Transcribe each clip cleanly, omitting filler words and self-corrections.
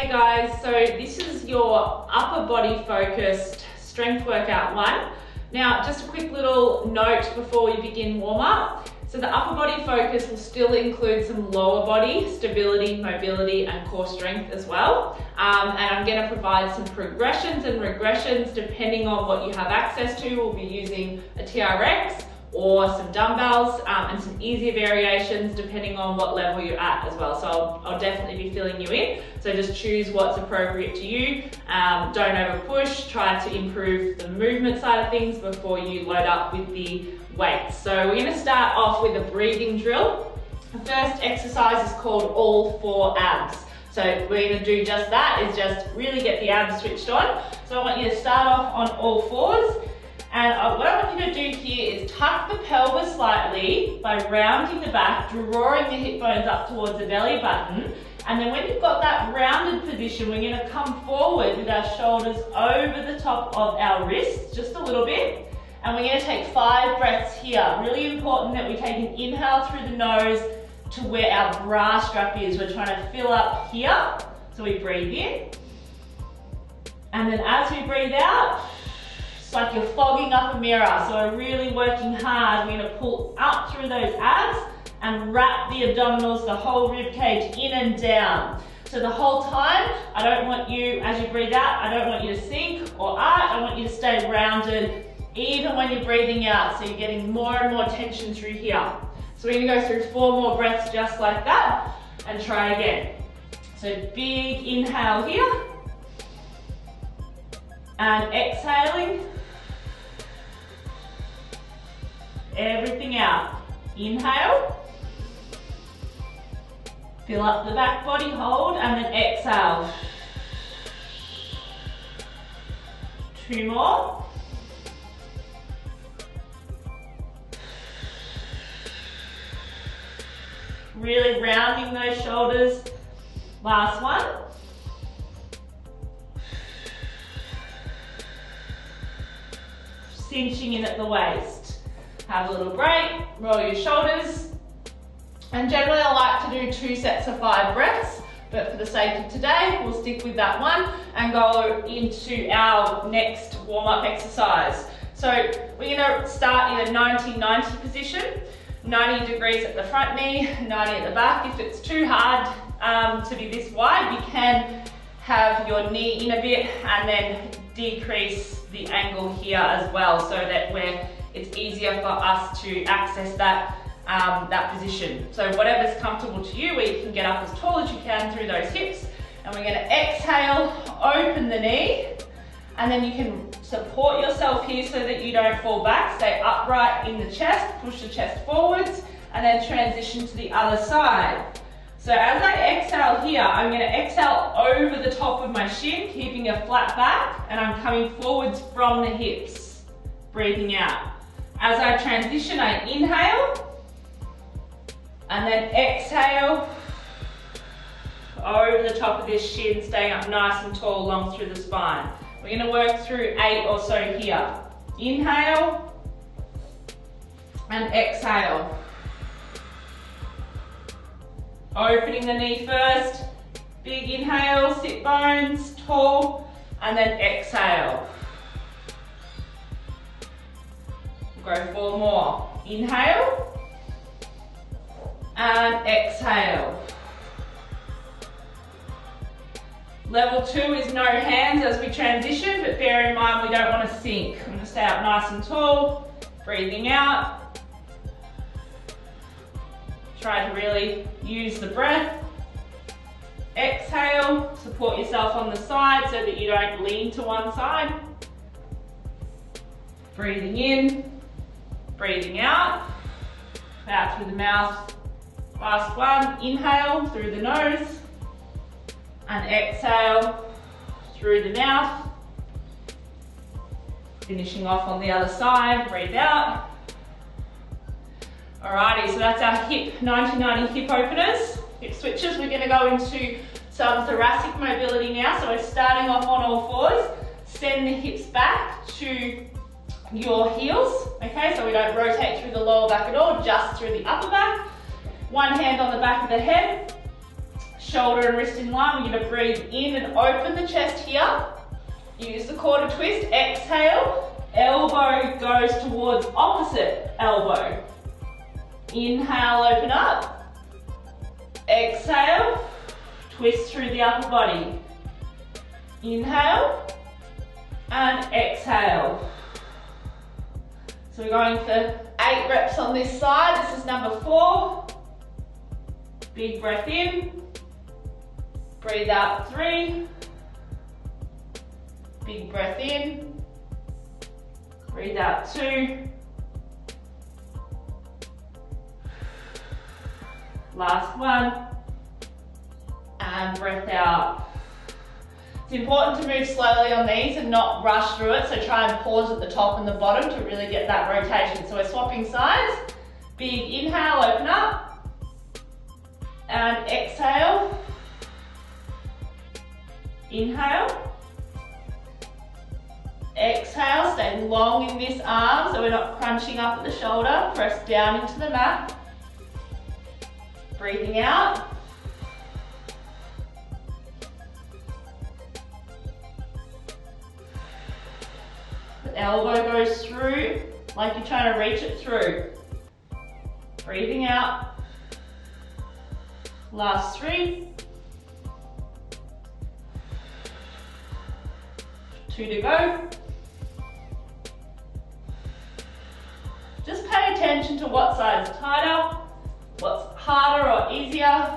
Hey guys, so this is your upper body focused strength workout one. Now, just a quick little note before we begin warm up. So the upper body focus will still include some lower body stability, mobility, and core strength as well. And I'm going to provide some progressions and regressions depending on what you have access to. We'll be using a TRX or some dumbbells and some easier variations depending on what level you're at as well. So I'll definitely be filling you in. So just choose what's appropriate to you. Don't over push, try to improve the movement side of things before you load up with the weights. So we're gonna start off with a breathing drill. The first exercise is called all four abs. So we're gonna do just that, is just really get the abs switched on. So I want you to start off on all fours. And what I want you to do here is tuck the pelvis slightly by rounding the back, drawing the hip bones up towards the belly button. And then when you've got that rounded position, we're going to come forward with our shoulders over the top of our wrists, just a little bit. And we're going to take 5 breaths here. Really important that we take an inhale through the nose to where our bra strap is. We're trying to fill up here. So we breathe in. And then as we breathe out, like you're fogging up a mirror. So we're really working hard. We're going to pull up through those abs and wrap the abdominals, the whole rib cage in and down. So the whole time, I don't want you, as you breathe out, I don't want you to sink or arch. I want you to stay rounded even when you're breathing out. So you're getting more and more tension through here. So we're going to go through 4 more breaths just like that and try again. So big inhale here and exhaling. Everything out. Inhale. Fill up the back body, hold, and then exhale. 2 more. Really rounding those shoulders. Last one. Cinching in at the waist. Have a little break, roll your shoulders. And generally I like to do 2 sets of 5 breaths, but for the sake of today, we'll stick with that one and go into our next warm-up exercise. So we're gonna start in a 90-90 position, 90 degrees at the front knee, 90 at the back. If it's too hard to be this wide, you can have your knee in a bit and then decrease the angle here as well so that it's easier for us to access that position. So whatever's comfortable to you, where you can get up as tall as you can through those hips. And we're going to exhale, open the knee, and then you can support yourself here so that you don't fall back. Stay upright in the chest, push the chest forwards, and then transition to the other side. So as I exhale here, I'm going to exhale over the top of my shin, keeping a flat back, and I'm coming forwards from the hips, breathing out. As I transition, I inhale, and then exhale over the top of this shin, staying up nice and tall, long through the spine. We're going to work through 8 or so here. Inhale, and exhale. Opening the knee first, big inhale, sit bones, tall, and then exhale. Go 4 more. Inhale, and exhale. Level 2 is no hands as we transition, but bear in mind we don't want to sink. I'm going to stay up nice and tall, breathing out. Try to really use the breath. Exhale, support yourself on the side so that you don't lean to one side. Breathing in, breathing out through the mouth. Last one, inhale through the nose and exhale through the mouth. Finishing off on the other side, breathe out. Alrighty, so that's our hip 90-90 hip openers, hip switches. We're going to go into some thoracic mobility now. So we're starting off on all fours. Send the hips back to your heels, okay? So we don't rotate through the lower back at all, just through the upper back. One hand on the back of the head, shoulder and wrist in line. We're gonna breathe in and open the chest here. Use the core to twist, exhale. Elbow goes towards opposite elbow. Inhale, open up. Exhale, twist through the upper body. Inhale and exhale. So we're going for 8 reps on this side. This is number 4. Big breath in. Breathe out 3. Big breath in. Breathe out 2. Last 1. And breath out. It's important to move slowly on these and not rush through it, so try and pause at the top and the bottom to really get that rotation. So we're swapping sides. Big inhale, open up. And exhale. Inhale. Exhale, stay long in this arm so we're not crunching up at the shoulder. Press down into the mat. Breathing out. The elbow goes through like you're trying to reach it through. Breathing out. Last 3. 2 to go. Just pay attention to what side is tighter, what's harder or easier.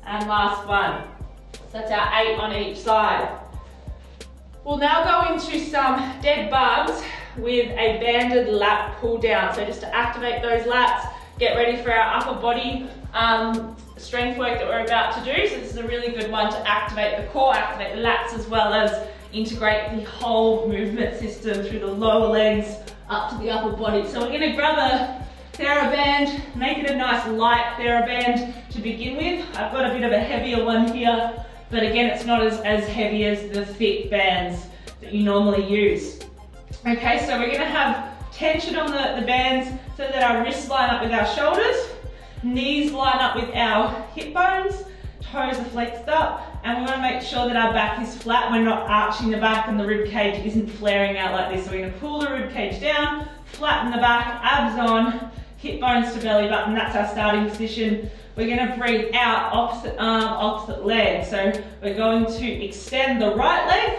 And last 1. So that's our 8 on each side. We'll now go into some dead bugs with a banded lat pull down. So just to activate those lats, get ready for our upper body strength work that we're about to do. So this is a really good one to activate the core, activate the lats, as well as integrate the whole movement system through the lower legs up to the upper body. So we're going to grab a TheraBand, make it a nice light TheraBand to begin with. I've got a bit of a heavier one here, but again, it's not as heavy as the thick bands that you normally use. Okay, so we're going to have tension on the bands so that our wrists line up with our shoulders, knees line up with our hip bones, toes are flexed up, and we want to make sure that our back is flat. We're not arching the back and the rib cage isn't flaring out like this. So we're going to pull the rib cage down, flatten the back, abs on, hip bones to belly button. That's our starting position. We're going to breathe out, opposite arm, opposite leg. So we're going to extend the right leg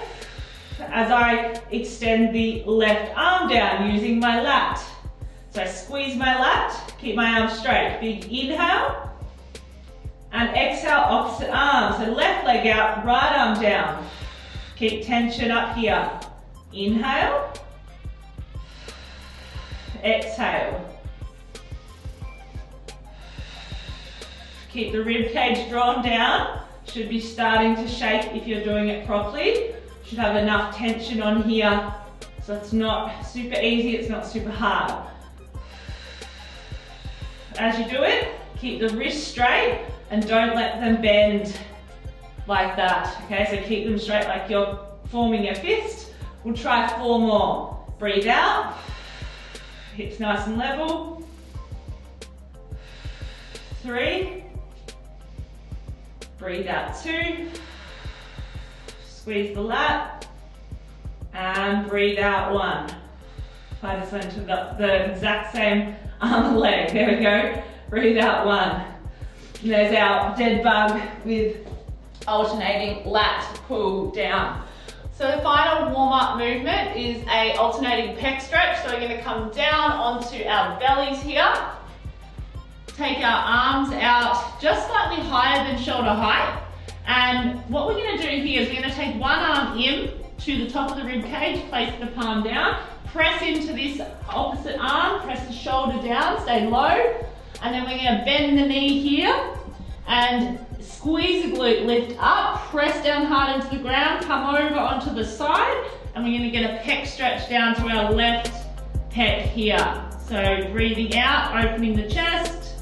as I extend the left arm down using my lat. So I squeeze my lat, keep my arm straight. Big inhale. And exhale, opposite arm. So left leg out, right arm down. Keep tension up here. Inhale. Exhale. Keep the rib cage drawn down. Should be starting to shake if you're doing it properly. Should have enough tension on here so it's not super easy, it's not super hard. As you do it, keep the wrists straight and don't let them bend like that. Okay, so keep them straight like you're forming a fist. We'll try 4 more. Breathe out, hips nice and level. 3. Breathe out 2. Squeeze the lat. And breathe out 1. I just went to the exact same arm and leg. There we go. Breathe out 1. And there's our dead bug with alternating lat pull down. So the final warm-up movement is a alternating pec stretch. So we're going to come down onto our bellies here. Take our arms out just slightly higher than shoulder height. And what we're going to do here is we're going to take one arm in to the top of the rib cage, place the palm down, press into this opposite arm, press the shoulder down, stay low, and then we're going to bend the knee here and squeeze the glute, lift up, press down hard into the ground, come over onto the side, and we're going to get a pec stretch down to our left pec here. So breathing out, opening the chest,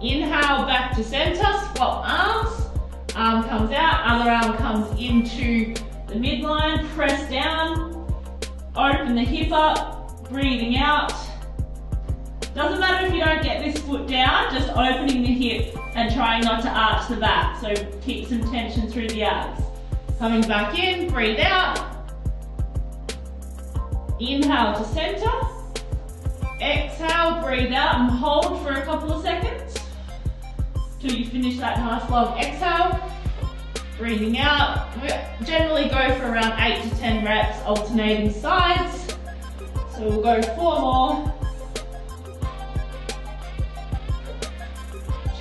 inhale back to center, swap arms, arm comes out, other arm comes into the midline, press down, open the hip up, breathing out, Doesn't matter if you don't get this foot down, just opening the hip and trying not to arch the back. So keep some tension through the abs. Coming back in, breathe out. Inhale to center. Exhale, breathe out and hold for a couple of seconds till you finish that nice long exhale. Breathing out. We generally go for around 8 to 10 reps, alternating sides. So we'll go 4 more.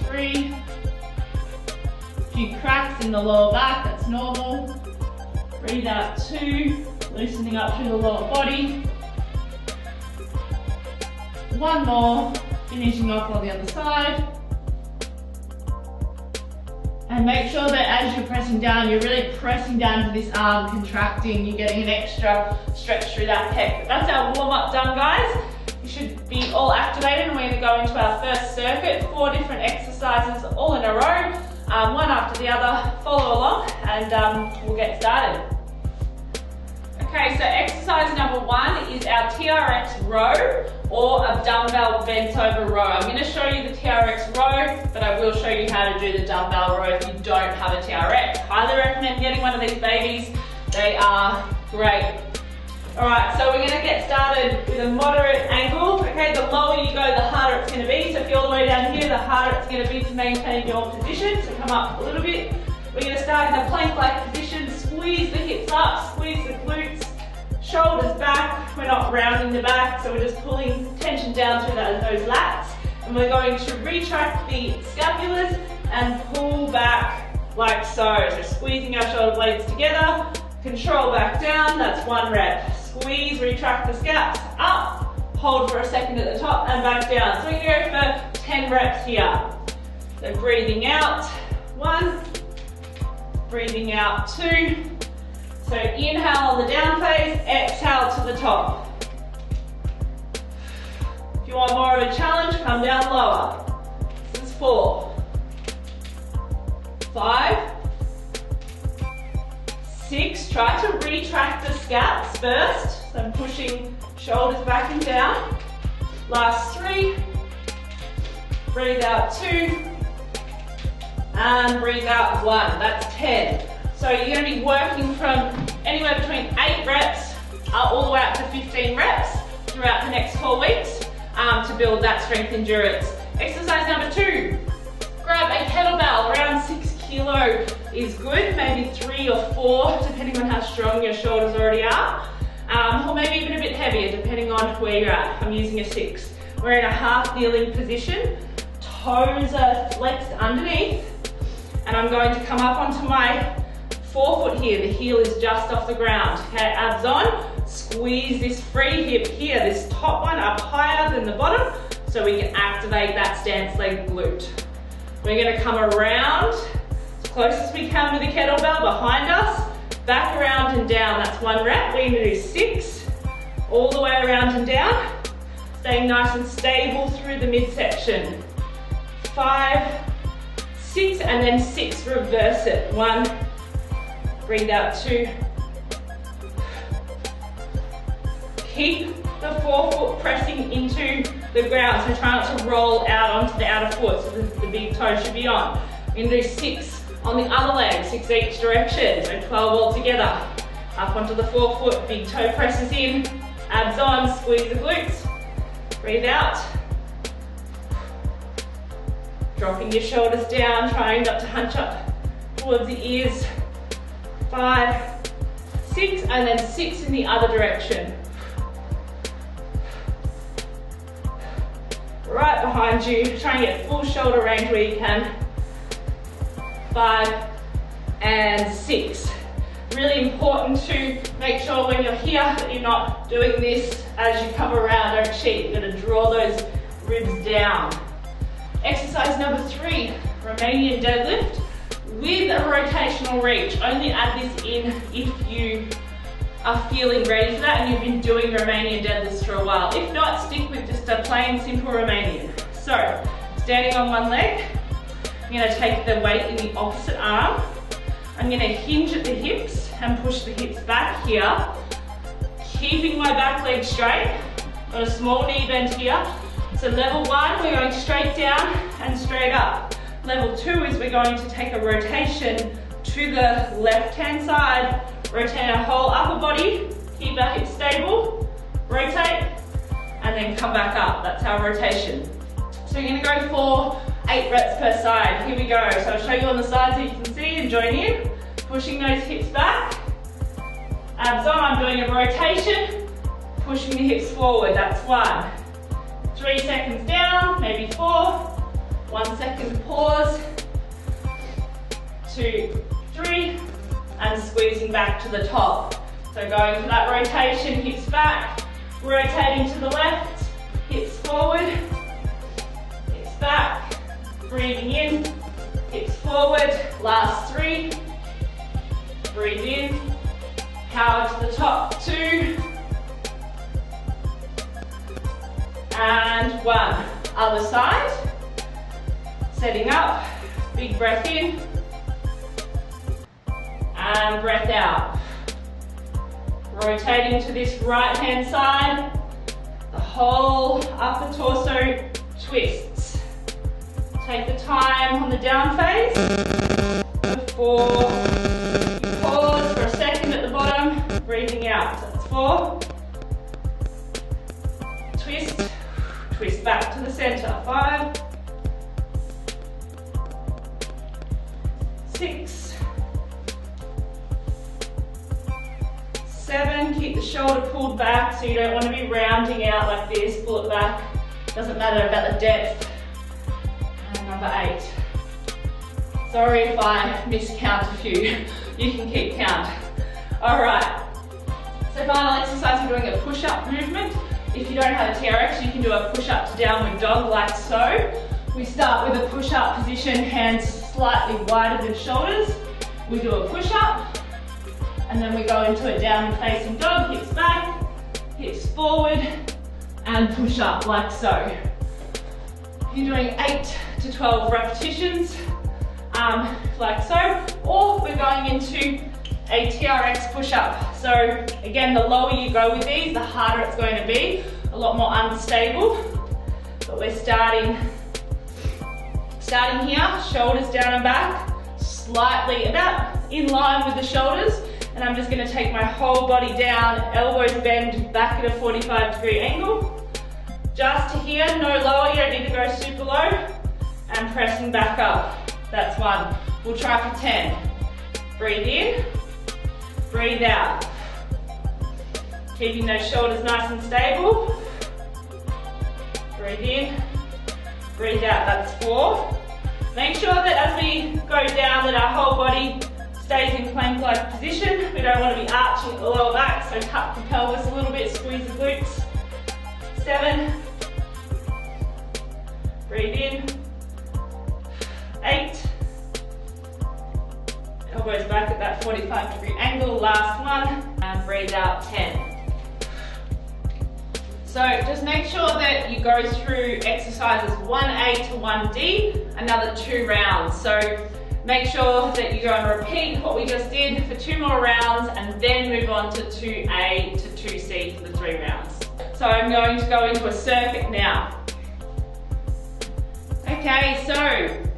3. A few cracks in the lower back, that's normal. Breathe out 2, loosening up through the lower body. 1 more, finishing off on the other side. And make sure that as you're pressing down, you're really pressing down to this arm, contracting, you're getting an extra stretch through that pec. But that's our warm-up done, guys. You should be all activated, and we're going to go into our first circuit, 4 different exercises all in a row, one after the other. Follow along and we'll get started. Okay, so exercise number 1 is our TRX row or a dumbbell bent over row. I'm going to show you the TRX row, but I will show you how to do the dumbbell row if you don't have a TRX. Highly recommend getting one of these babies. They are great. Alright, so we're going to get started with a moderate angle. Okay, the lower you go, the harder it's going to be. So if you're all the way down here, the harder it's going to be to maintain your position. So come up a little bit. We're going to start in a plank-like position. Squeeze the hips up, squeeze the glutes, shoulders back. We're not rounding the back, so we're just pulling tension down through those lats. And we're going to retract the scapulars and pull back like so. So squeezing our shoulder blades together, control back down, that's 1 rep. Squeeze, retract the scaps, up, hold for a second at the top and back down. So we go for 10 reps here. So breathing out, 1, breathing out 2. So inhale on the down phase, exhale to the top. If you want more of a challenge, come down lower. This is 4, 5, 6. Try to retract the scaps first. So I'm pushing shoulders back and down. Last 3. Breathe out 2. And breathe out 1. That's 10. So you're going to be working from anywhere between 8 reps all the way up to 15 reps throughout the next 4 weeks to build that strength endurance. Exercise number 2. Grab a kettlebell. Around 6 kilo is good, maybe 3 or 4 depending on how strong your shoulders already are, or maybe even a bit heavier depending on where you're at. I'm using a 6. We're in a half kneeling position, toes are flexed underneath, and I'm going to come up onto my forefoot here. The heel is just off the ground. Okay, abs on. Squeeze this free hip here, this top one up higher than the bottom, so we can activate that stance leg glute. We're going to come around as close as we can with the kettlebell behind us, back around and down. That's 1 rep. We're going to do 6 all the way around and down, staying nice and stable through the midsection. 5, 6, and then 6. Reverse it. 1. Breathe out 2. Keep the forefoot pressing into the ground, so try not to roll out onto the outer foot, so the big toe should be on. We're going to do 6 on the other leg, 6 each direction, so 12 all together. Up onto the forefoot, big toe presses in, abs on, squeeze the glutes. Breathe out. Dropping your shoulders down, trying not to hunch up towards the ears. 5, 6, and then 6 in the other direction. Right behind you, try and get full shoulder range where you can. 5 and 6. Really important to make sure when you're here that you're not doing this as you come around, don't cheat. You're going to draw those ribs down. Exercise number 3, Romanian deadlift with a rotational reach. Only add this in if you are feeling ready for that and you've been doing Romanian deadlifts for a while. If not, stick with just a plain, simple Romanian. So, standing on one leg, I'm going to take the weight in the opposite arm. I'm going to hinge at the hips and push the hips back here, keeping my back leg straight. Got a small knee bend here. So level 1, we're going straight down and straight up. Level 2 is we're going to take a rotation to the left-hand side, rotate our whole upper body, keep our hips stable, rotate, and then come back up. That's our rotation. So you're gonna go for 8 reps per side. Here we go. So I'll show you on the side so you can see and join in. Pushing those hips back. Abs on, I'm doing a rotation, pushing the hips forward. That's 1. 3 seconds down, maybe 4. 1 second pause. 2, 3, and squeezing back to the top. So going for that rotation, hips back, rotating to the left, hips forward, hips back, breathing in, hips forward, last 3, breathe in, power to the top, 2, and 1. Other side, setting up, big breath in, and breath out. Rotating to this right hand side, the whole upper torso twists. Take the time on the down phase before you pause for a second at the bottom, breathing out. So that's 4. Twist, twist back to the center. 5, 6, 7, keep the shoulder pulled back so you don't want to be rounding out like this, pull it back, doesn't matter about the depth. And number 8. Sorry if I miscount a few, you can keep count. Alright, so final exercise, we're doing a push-up movement. If you don't have a TRX, you can do a push-up to downward dog like so. We start with a push-up position, hands slightly wider than shoulders. We do a push-up. And then we go into a downward facing dog, hips back, hips forward, and push up like so. You're doing 8 to 12 repetitions, like so, or we're going into a TRX push-up. So again, the lower you go with these, the harder it's going to be, a lot more unstable. But we're starting here, shoulders down and back, slightly about in line with the shoulders. And I'm just going to take my whole body down, elbows bend back at a 45-degree angle. Just to here, no lower, you don't need to go super low. And pressing back up. That's 1. We'll try for 10. Breathe in, breathe out. Keeping those shoulders nice and stable. Breathe in, breathe out. That's 4. Make sure that as we go down that our whole body stays in plank-like position. We don't want to be arching the lower back, so tuck the pelvis a little bit, squeeze the glutes. 7. Breathe in. 8. Elbows back at that 45-degree angle. Last 1. And breathe out. 10. So just make sure that you go through exercises 1A to 1D, another 2 rounds. So make sure that you go and repeat what we just did for 2 more rounds and then move on to 2A to 2C for the 3 rounds. So I'm going to go into a circuit now. Okay, so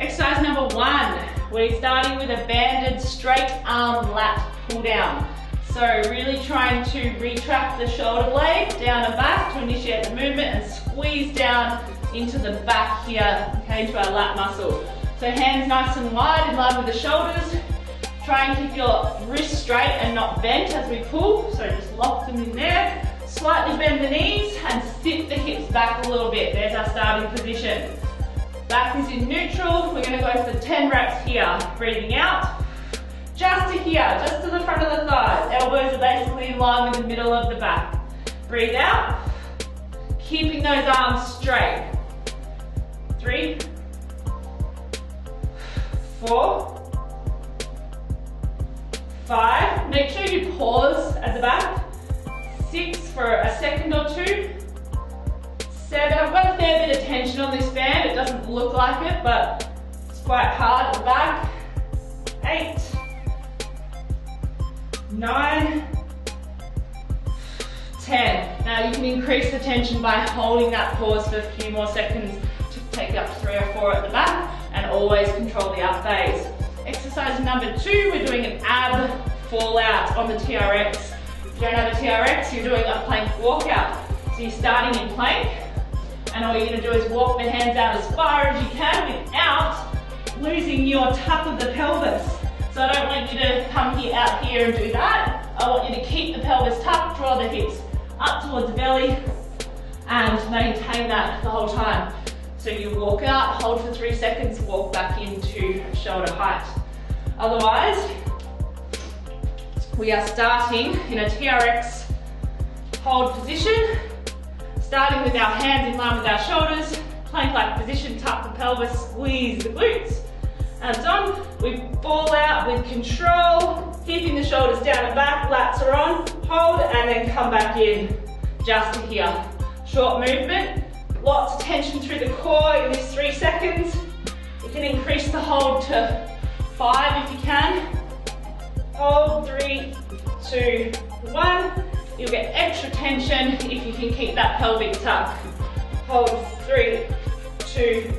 exercise number 1. We're starting with a banded straight arm lat pull down. So really trying to retract the shoulder blade down and back to initiate the movement and squeeze down into the back here, okay, into our lat muscle. So hands nice and wide in line with the shoulders. Try and keep your wrists straight and not bent as we pull. So just lock them in there. Slightly bend the knees and sit the hips back a little bit. There's our starting position. Back is in neutral. We're going to go for 10 reps here. Breathing out. Just to here, just to the front of the thighs. Elbows are basically in line with the middle of the back. Breathe out. Keeping those arms straight. 3, 4, 5. Make sure you pause at the back. 6 for a second or 2. 7. I've got a fair bit of tension on this band. It doesn't look like it, but it's quite hard at the back. 8, 9, 10. Now you can increase the tension by holding that pause for a few more seconds to take up to 3 or 4 at the back, and always control the up phase. Exercise number 2, we're doing an ab fallout on the TRX. If you don't have a TRX, you're doing a plank walkout. So you're starting in plank, and all you're going to do is walk the hands out as far as you can without losing your tuck of the pelvis. So I don't want you to come out here and do that. I want you to keep the pelvis tucked, draw the hips up towards the belly, and maintain that the whole time. So you walk out, hold for 3 seconds, walk back into shoulder height. Otherwise, we are starting in a TRX hold position, starting with our hands in line with our shoulders, plank-like position, tuck the pelvis, squeeze the glutes. And done. We fall out with control, keeping the shoulders down and back, lats are on, hold, and then come back in just to here. Short movement, lots of tension through the core in this 3 seconds. You can increase the hold to 5 if you can. Hold, 3, 2, 1. You'll get extra tension if you can keep that pelvic tuck. Hold, 3, 2,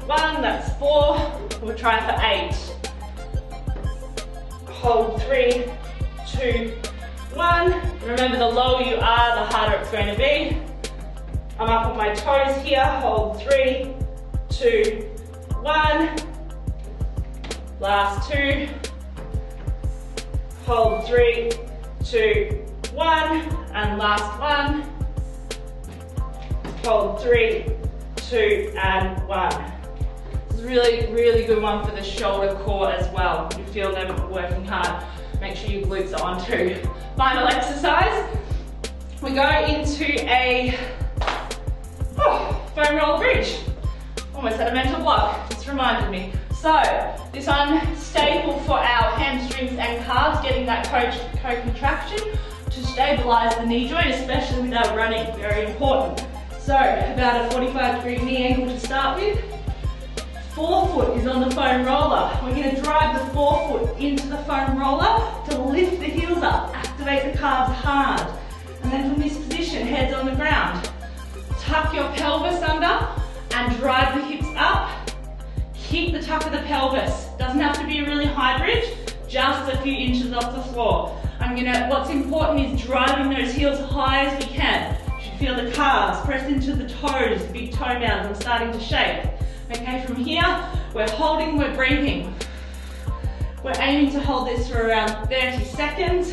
1, that's 4. We'll try for 8. Hold, 3, 2, 1. Remember, the lower you are, the harder it's going to be. I'm up on my toes here. Hold, 3, 2, 1. Last 2. Hold, 3, 2, 1. And last 1. Hold, 3, 2, and 1. It's a really, really good one for the shoulder core as well. You feel them working hard. Make sure your glutes are on too. Final exercise. We go into a foam roller bridge. Almost had a mental block, just reminded me. So, this one, staple for our hamstrings and calves, getting that co-contraction to stabilize the knee joint, especially with our running, very important. So, about a 45-degree knee angle to start with. Forefoot is on the foam roller. We're going to drive the forefoot into the foam roller to lift the heels up, activate the calves hard. And then from this position, heads on the ground. Tuck your pelvis under and drive the hips up. Keep the tuck of the pelvis. Doesn't have to be a really high bridge, just a few inches off the floor. What's important is driving those heels high as we can. You should feel the calves press into the toes, big toe mounds. I'm starting to shake. Okay, from here, we're holding, we're breathing. We're aiming to hold this for around 30 seconds,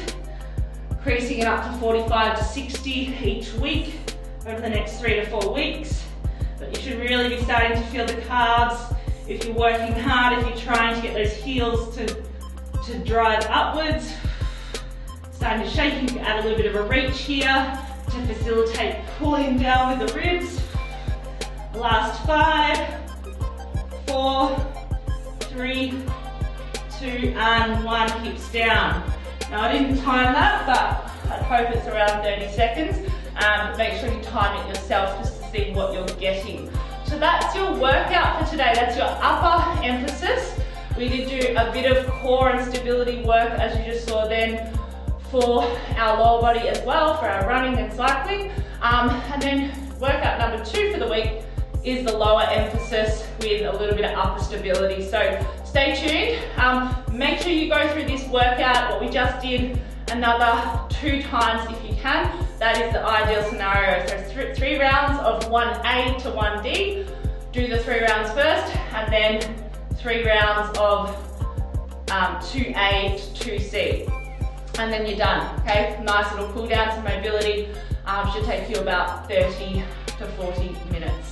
increasing it up to 45 to 60 each week over the next 3 to 4 weeks. But you should really be starting to feel the calves if you're working hard, if you're trying to get those heels to drive upwards. Starting to shake, you can add a little bit of a reach here to facilitate pulling down with the ribs. Last 5, 4, 3, 2, and 1, hips down. Now I didn't time that, but I hope it's around 30 seconds. Make sure you time it yourself just to see what you're getting. So that's your workout for today. That's your upper emphasis. We did do a bit of core and stability work, as you just saw then, for our lower body as well, for our running and cycling. And then workout number 2 for the week is the lower emphasis with a little bit of upper stability. So stay tuned. Make sure you go through this workout, what we just did, another 2 times if you can. That is the ideal scenario. So 3 rounds of 1A to 1D. Do the 3 rounds first, and then 3 rounds of 2A to 2C. And then you're done, okay? Nice little cool down to mobility. Should take you about 30 to 40 minutes.